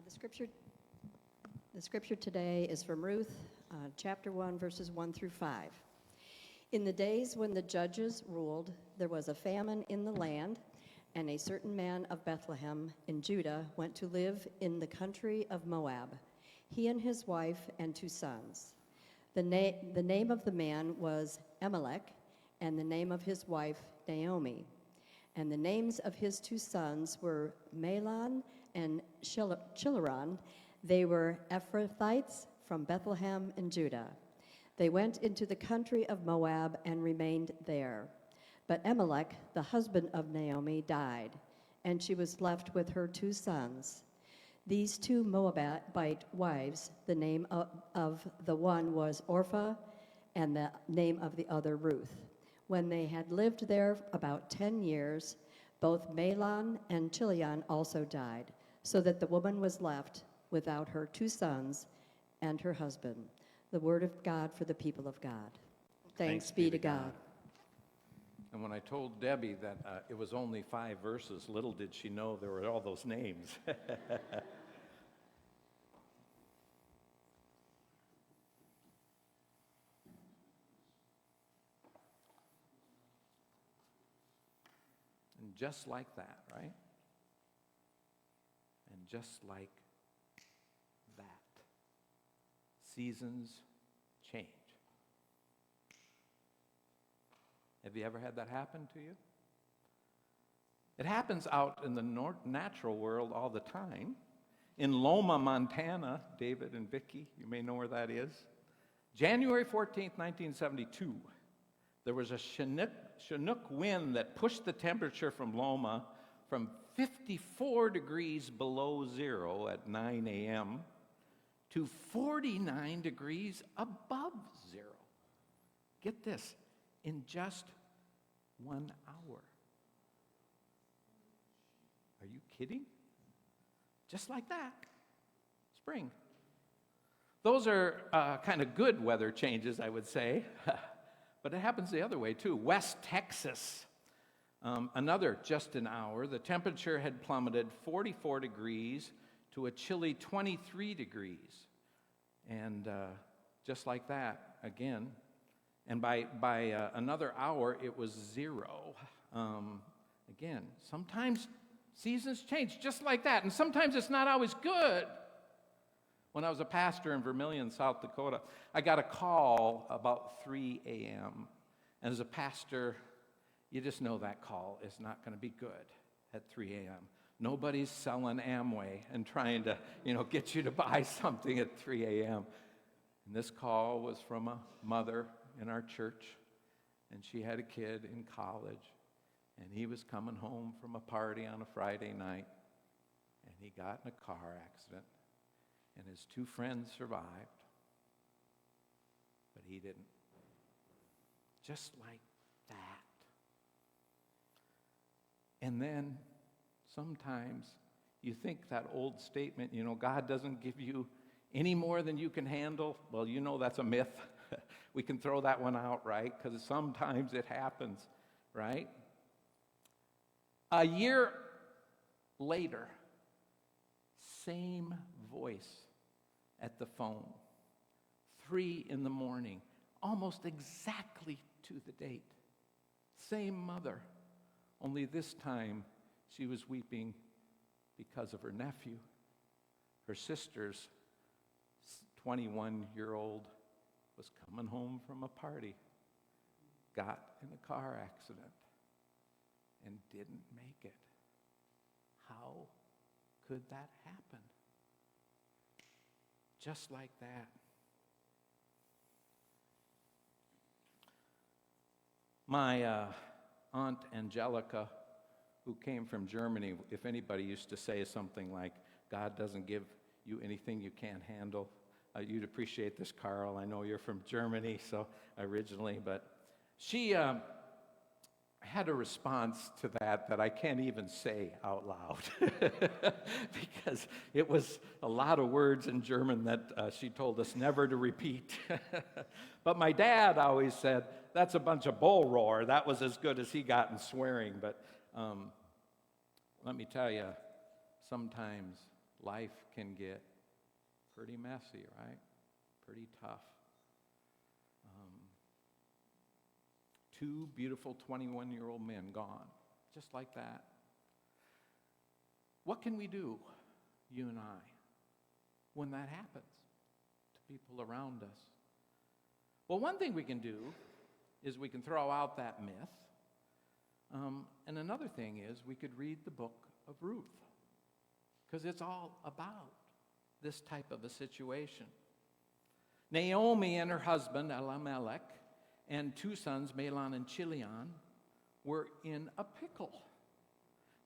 The scripture today is from Ruth, chapter 1, verses 1 through 5. In the days when the judges ruled, there was a famine in the land, and a certain man of Bethlehem in Judah went to live in the country of Moab, he and his wife and 2 sons. The name of the man was Elimelech, and the name of his wife Naomi. And the names of his 2 sons were Mahlon and Chilion. They were Ephrathites from Bethlehem in Judah. They went into the country of Moab and remained there. But Elimelech, the husband of Naomi, died, and she was left with her 2 sons. These 2 Moabite wives, the name of the one was Orpah, and the name of the other Ruth. When they had lived there about 10 years, both Mahlon and Chilion also died, so that the woman was left without her 2 sons and her husband. The word of God for the people of God. Thanks be to God. And when I told Debbie that it was only 5 verses, little did she know there were all those names. And just like that, right? And just like that, seasons change. Have you ever had that happen to you? It happens out in the natural world all the time. In Loma, Montana, David and Vicki, you may know where that is. January 14th, 1972, there was a Chinook wind that pushed the temperature from Loma from 54 degrees below zero at 9 a.m. to 49 degrees above zero. Get this, in just 1 hour. Are you kidding? Just like that. Spring. Those are kind of good weather changes, I would say. But it happens the other way, too. West Texas, another just an hour. The temperature had plummeted 44 degrees to a chilly 23 degrees. And just like that, again. And by another hour, it was 0. Again, sometimes seasons change just like that. And sometimes it's not always good. When I was a pastor in Vermilion, South Dakota, I got a call about 3 a.m. And as a pastor, you just know that call is not going to be good at 3 a.m. Nobody's selling Amway and trying to, get you to buy something at 3 a.m. And this call was from a mother in our church, and she had a kid in college, and he was coming home from a party on a Friday night, and he got in a car accident. And his 2 friends survived, but he didn't. Just like that. And then sometimes you think that old statement, God doesn't give you any more than you can handle. Well, that's a myth. We can throw that one out, right? Because sometimes it happens, right? A year later, same voice at the phone, 3 in the morning, almost exactly to the date. Same mother, only this time she was weeping because of her nephew. Her sister's 21-year-old was coming home from a party, got in a car accident, and didn't make it. How could that happen? Just like that. My Aunt Angelica, who came from Germany, if anybody used to say something like, God doesn't give you anything you can't handle, you'd appreciate this, Carl. I know you're from Germany, so originally, but she had a response to that I can't even say out loud because it was a lot of words in German that she told us never to repeat. But my dad always said, that's a bunch of bull roar. That was as good as he got in swearing. But let me tell you, sometimes life can get pretty messy, right? Pretty tough. Two beautiful 21-year-old men gone, just like that. What can we do, you and I, when that happens to people around us? Well, one thing we can do is we can throw out that myth. And another thing is we could read the book of Ruth, because it's all about this type of a situation. Naomi and her husband, Elimelech, and two sons, Mahlon and Chilion, were in a pickle.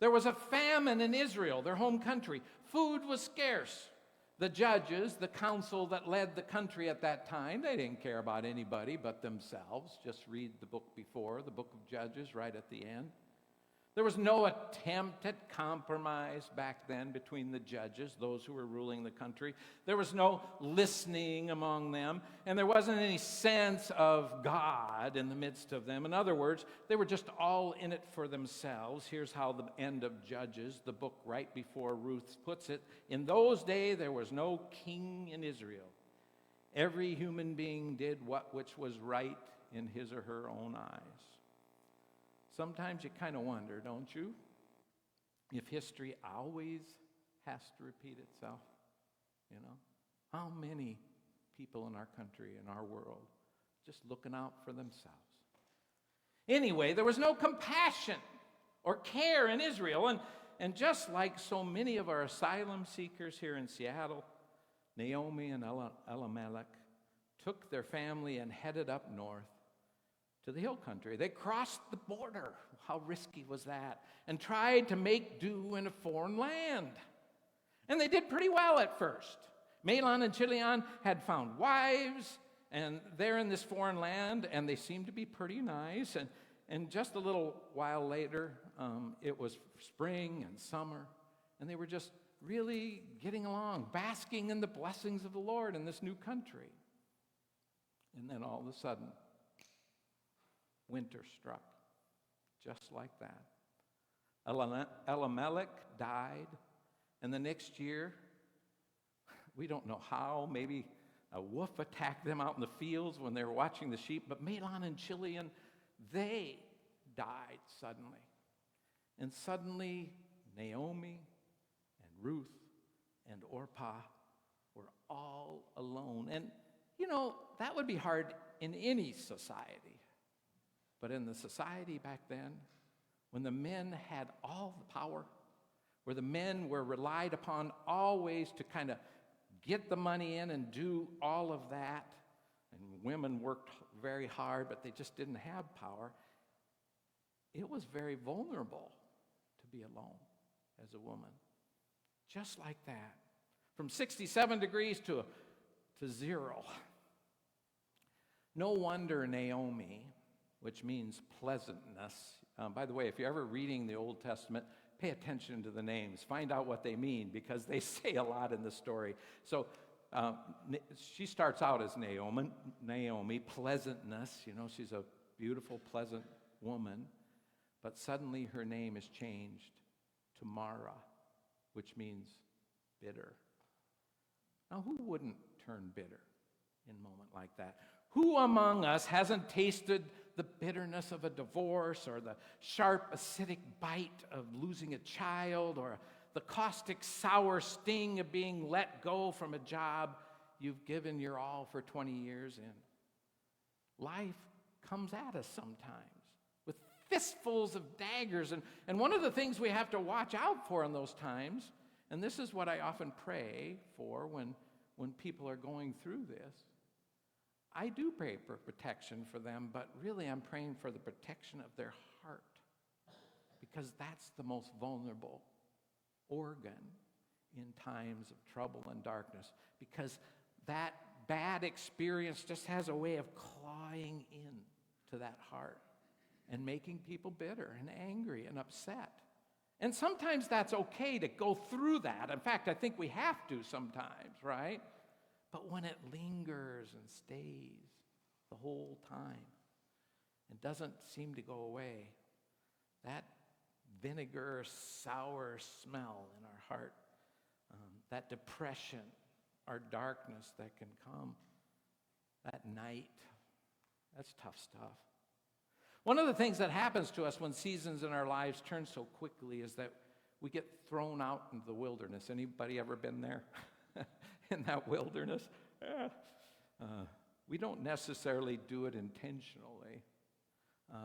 There was a famine in Israel, their home country. Food was scarce. The judges, the council that led the country at that time, they didn't care about anybody but themselves. Just read the book before, the book of Judges, right at the end. There was no attempt at compromise back then between the judges, those who were ruling the country. There was no listening among them, and there wasn't any sense of God in the midst of them. In other words, they were just all in it for themselves. Here's how the end of Judges, the book right before Ruth, puts it. In those days, there was no king in Israel. Every human being did which was right in his or her own eyes. Sometimes you kind of wonder, don't you, if history always has to repeat itself, you know? How many people in our country, in our world, just looking out for themselves? Anyway, there was no compassion or care in Israel, and just like so many of our asylum seekers here in Seattle, Naomi and Elimelech took their family and headed up north to the hill country. They crossed the border. How risky was that? And tried to make do in a foreign land. And they did pretty well at first. Mahlon and Chilion had found wives, and they're in this foreign land, and they seemed to be pretty nice. And just a little while later, it was spring and summer, and they were just really getting along, basking in the blessings of the Lord in this new country. And then all of a sudden, winter struck, just like that. Elimelech died, and the next year, we don't know how, maybe a wolf attacked them out in the fields when they were watching the sheep, but Mahlon and Chilion, they died suddenly. And suddenly, Naomi and Ruth and Orpah were all alone. And, you know, that would be hard in any society. But in the society back then, when the men had all the power, where the men were relied upon always to kind of get the money in and do all of that, and women worked very hard, but they just didn't have power, it was very vulnerable to be alone as a woman. Just like that. From 67 degrees to zero. No wonder Naomi, which means pleasantness. By the way, if you're ever reading the Old Testament, pay attention to the names. Find out what they mean, because they say a lot in the story. So she starts out as Naomi, pleasantness. You know, she's a beautiful, pleasant woman. But suddenly her name is changed to Mara, which means bitter. Now, who wouldn't turn bitter in a moment like that? Who among us hasn't tasted the bitterness of a divorce, or the sharp, acidic bite of losing a child, or the caustic, sour sting of being let go from a job you've given your all for 20 years in? Life comes at us sometimes with fistfuls of daggers, and one of the things we have to watch out for in those times, and this is what I often pray for when people are going through this, I do pray for protection for them, but really I'm praying for the protection of their heart, because that's the most vulnerable organ in times of trouble and darkness, because that bad experience just has a way of clawing in to that heart and making people bitter and angry and upset. And sometimes that's okay to go through that. In fact, I think we have to sometimes, right? But when it lingers and stays the whole time and doesn't seem to go away, that vinegar, sour smell in our heart that depression or darkness that can come, that night. That's tough stuff. One of the things that happens to us when seasons in our lives turn so quickly is that we get thrown out into the wilderness. Anybody ever been there in that wilderness? We don't necessarily do it intentionally,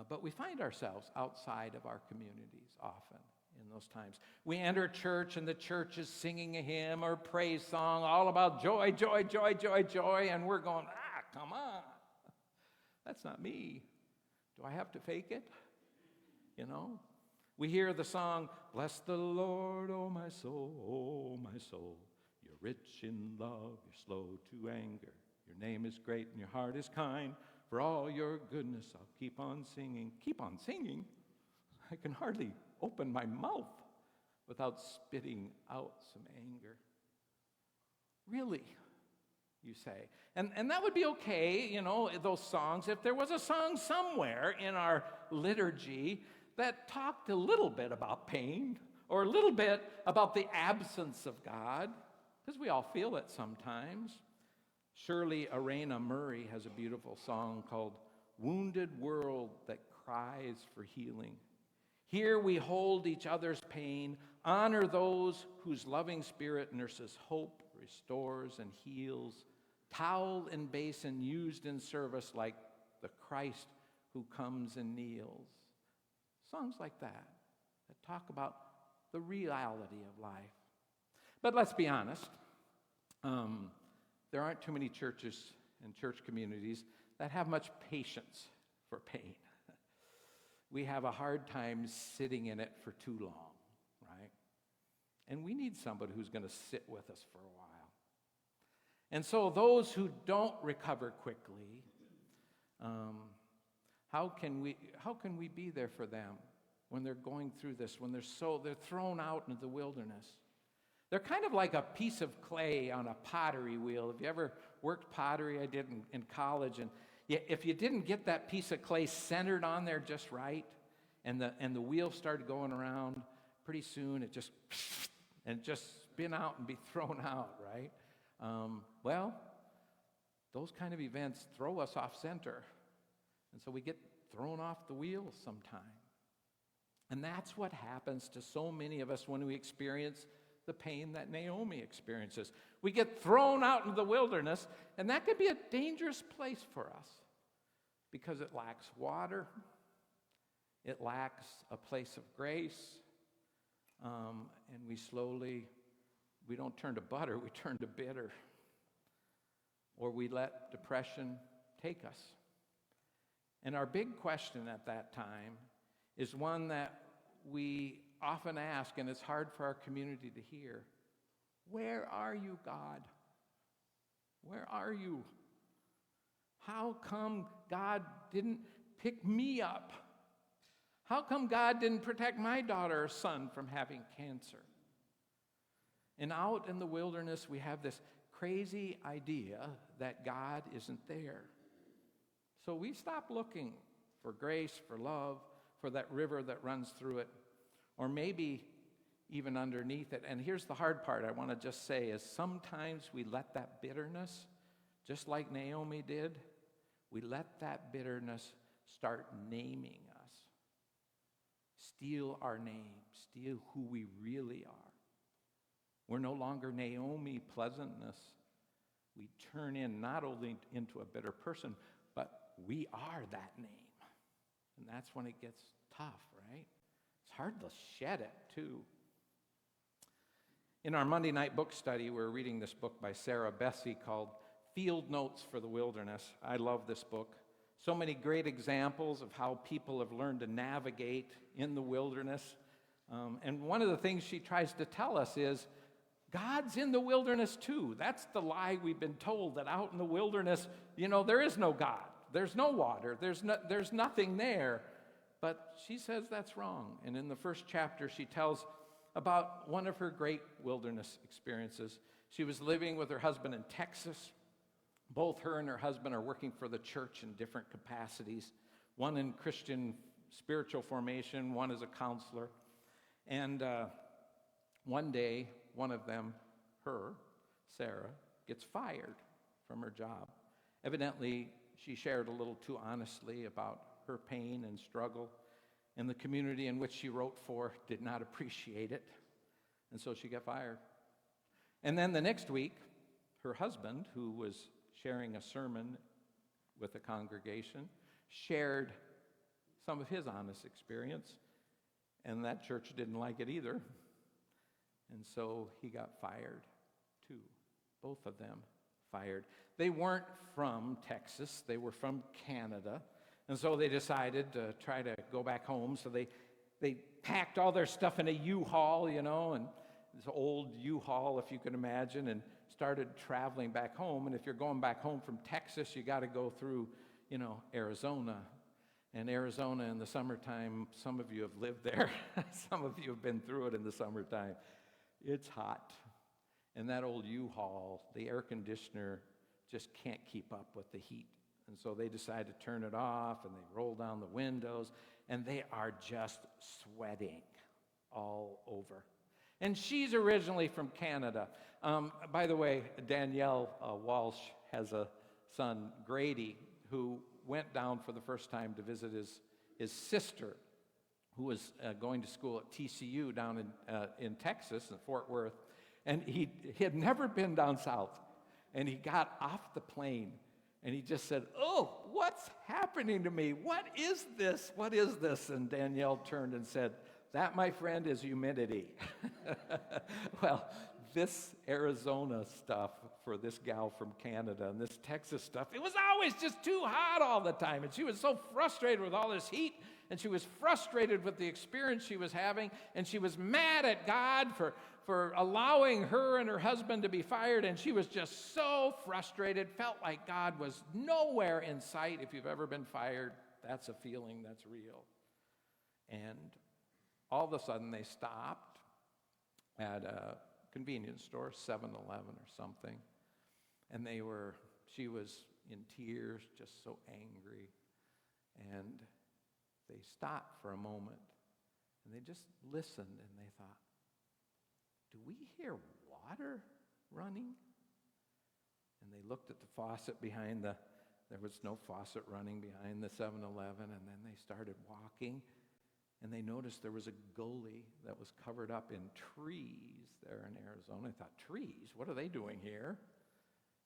but we find ourselves outside of our communities often in those times. We enter church and the church is singing a hymn or praise song all about joy, joy, joy, joy, joy, and we're going, come on. That's not me. Do I have to fake it? You know? We hear the song, bless the Lord, oh my soul, you're rich in love, you're slow to anger. Your name is great and your heart is kind. For all your goodness, I'll keep on singing. Keep on singing? I can hardly open my mouth without spitting out some anger. Really, you say. And that would be okay, you know, those songs, if there was a song somewhere in our liturgy that talked a little bit about pain or a little bit about the absence of God, because we all feel it sometimes. Shirley Arena Murray has a beautiful song called Wounded World That Cries for Healing. Here we hold each other's pain, honor those whose loving spirit nurses hope, restores, and heals, towel and basin used in service like the Christ who comes and kneels. Songs like that talk about the reality of life. But let's be honest, there aren't too many churches and church communities that have much patience for pain. We have a hard time sitting in it for too long, right? And we need somebody who's going to sit with us for a while. And so those who don't recover quickly, how can we be there for them when they're going through this, when they're thrown out into the wilderness? They're kind of like a piece of clay on a pottery wheel. Have you ever worked pottery? I did in college. And if you didn't get that piece of clay centered on there just right, and the wheel started going around, pretty soon it just spin out and be thrown out, right? Well, those kind of events throw us off center. And so we get thrown off the wheel sometime. And that's what happens to so many of us when we experience the pain that Naomi experiences. We get thrown out into the wilderness, and that could be a dangerous place for us because it lacks water, it lacks a place of grace, and we don't turn to butter, we turn to bitter, or we let depression take us. And our big question at that time is one that we often ask, and it's hard for our community to hear. Where are you, God? Where are you? How come God didn't pick me up? How come God didn't protect my daughter or son from having cancer? And out in the wilderness, we have this crazy idea that God isn't there. So we stop looking for grace, for love, for that river that runs through it, or maybe even underneath it. And here's the hard part I want to just say is sometimes we let that bitterness, just like Naomi did, we let that bitterness start naming us, steal our name, steal who we really are. We're no longer Naomi pleasantness. We turn in not only into a bitter person, but we are that name. And that's when it gets tough, right? It's hard to shed it, too. In our Monday night book study, we're reading this book by Sarah Bessey called Field Notes for the Wilderness. I love this book. So many great examples of how people have learned to navigate in the wilderness. And one of the things she tries to tell us is, God's in the wilderness too. That's the lie we've been told, that out in the wilderness, there is no God. There's no water. There's nothing there. But she says that's wrong. And in the first chapter, she tells about one of her great wilderness experiences. She was living with her husband in Texas. Both her and her husband are working for the church in different capacities, one in Christian spiritual formation, one as a counselor. And one day, one of them Sarah, gets fired from her job. Evidently, she shared a little too honestly about her pain and struggle, and the community in which she wrote for did not appreciate it, and so she got fired. And then the next week, her husband, who was sharing a sermon with the congregation, shared some of his honest experience, and that church didn't like it either. And so he got fired too. Both of them fired. They weren't from Texas, they were from Canada. And so they decided to try to go back home. So they packed all their stuff in a U-Haul, and this old U-Haul, if you can imagine, and started traveling back home. And if you're going back home from Texas, you got to go through, Arizona. And Arizona in the summertime, some of you have lived there. Some of you have been through it in the summertime. It's hot. And that old U-Haul, the air conditioner just can't keep up with the heat. And so they decide to turn it off, and they roll down the windows, and they are just sweating all over. And she's originally from Canada. By the way, Danielle Walsh has a son, Grady, who went down for the first time to visit his sister, who was going to school at TCU down in Texas, in Fort Worth. And he had never been down south. And he got off the plane, and he just said, "Oh, what's happening to me? What is this? What is this?" And Danielle turned and said, "That, my friend, is humidity." Well, this Arizona stuff for this gal from Canada and this Texas stuff, it was always just too hot all the time. And she was so frustrated with all this heat, and she was frustrated with the experience she was having, and she was mad at God for allowing her and her husband to be fired, and she was just so frustrated, felt like God was nowhere in sight. If you've ever been fired, that's a feeling that's real. And all of a sudden, they stopped at a convenience store, 7-Eleven or something, and she was in tears, just so angry, and they stopped for a moment, and they just listened, and they thought, "Do we hear water running?" And they looked at the faucet there was no faucet running behind the 7-Eleven, and then they started walking, and they noticed there was a gully that was covered up in trees there in Arizona. They thought, "Trees? What are they doing here?"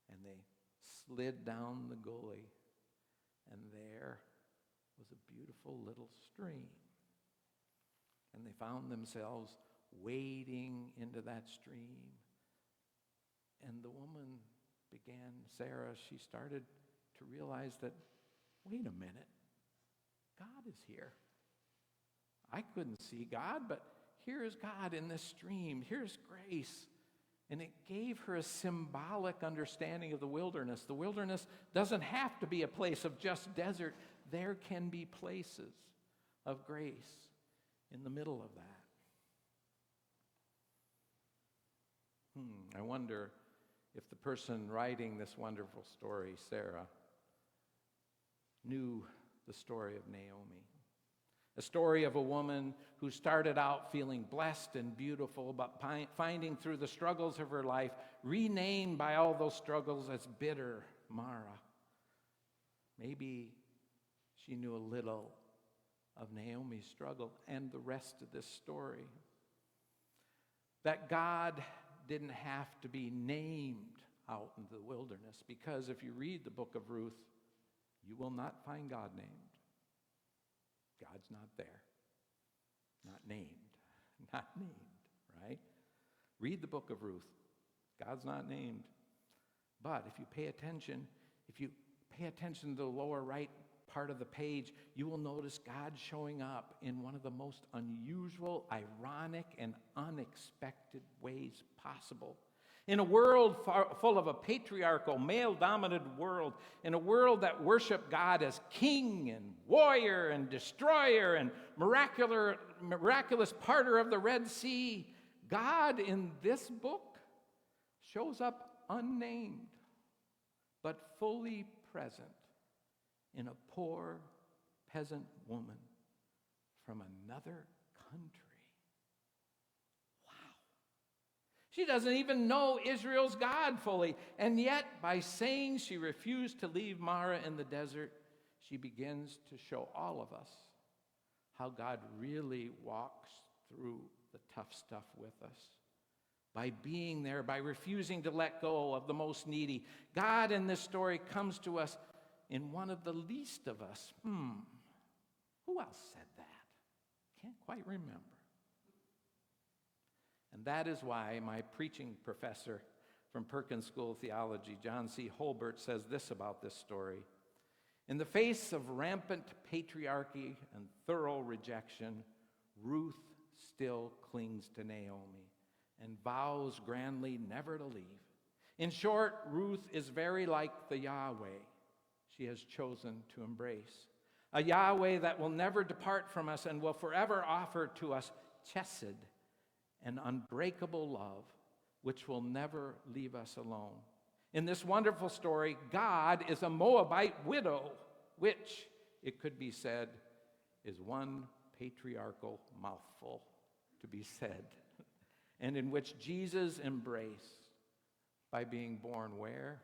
And they slid down the gully, and there was a beautiful little stream. And they found themselves wading into that stream. And the woman Sarah, she started to realize that, wait a minute, God is here. I couldn't see God, but here is God in this stream. Here's grace. And it gave her a symbolic understanding of the wilderness. The wilderness doesn't have to be a place of just desert. There can be places of grace in the middle of that. I wonder if the person writing this wonderful story, Sarah, knew the story of Naomi. A story of a woman who started out feeling blessed and beautiful, but finding through the struggles of her life, renamed by all those struggles as bitter Mara. Maybe she knew a little of Naomi's struggle and the rest of this story. That God didn't have to be named out in the wilderness, because if you read the book of Ruth, you will not find God named. God's not there. Not named. Not named, right? Read the book of Ruth. God's not named. But if you pay attention to the lower right part of the page, you will notice God showing up in one of the most unusual, ironic, and unexpected ways possible. In a world full of a patriarchal, male-dominated world, in a world that worshiped God as king and warrior and destroyer and miraculous parter of the Red Sea, God in this book shows up unnamed, but fully present in a poor peasant woman from another country. Wow. She doesn't even know Israel's God fully. And yet, by saying she refused to leave Mara in the desert, she begins to show all of us how God really walks through the tough stuff with us. By being there, by refusing to let go of the most needy. God in this story comes to us in one of the least of us. Who else said that? Can't quite remember. And that is why my preaching professor from Perkins School of Theology, John C. Holbert, says this about this story. In the face of rampant patriarchy and thorough rejection, Ruth still clings to Naomi and vows grandly never to leave. In short, Ruth is very like the Yahweh she has chosen to embrace. A Yahweh that will never depart from us and will forever offer to us chesed, an unbreakable love, which will never leave us alone. In this wonderful story, God is a Moabite widow, which, it could be said, is one patriarchal mouthful to be said, and in which Jesus embraced by being born where?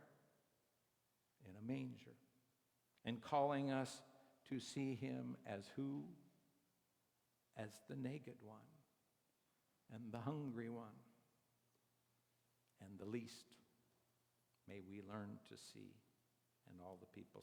In a manger, and calling us to see him as who? As the naked one, and the hungry one, and the least may we learn to see. And all the people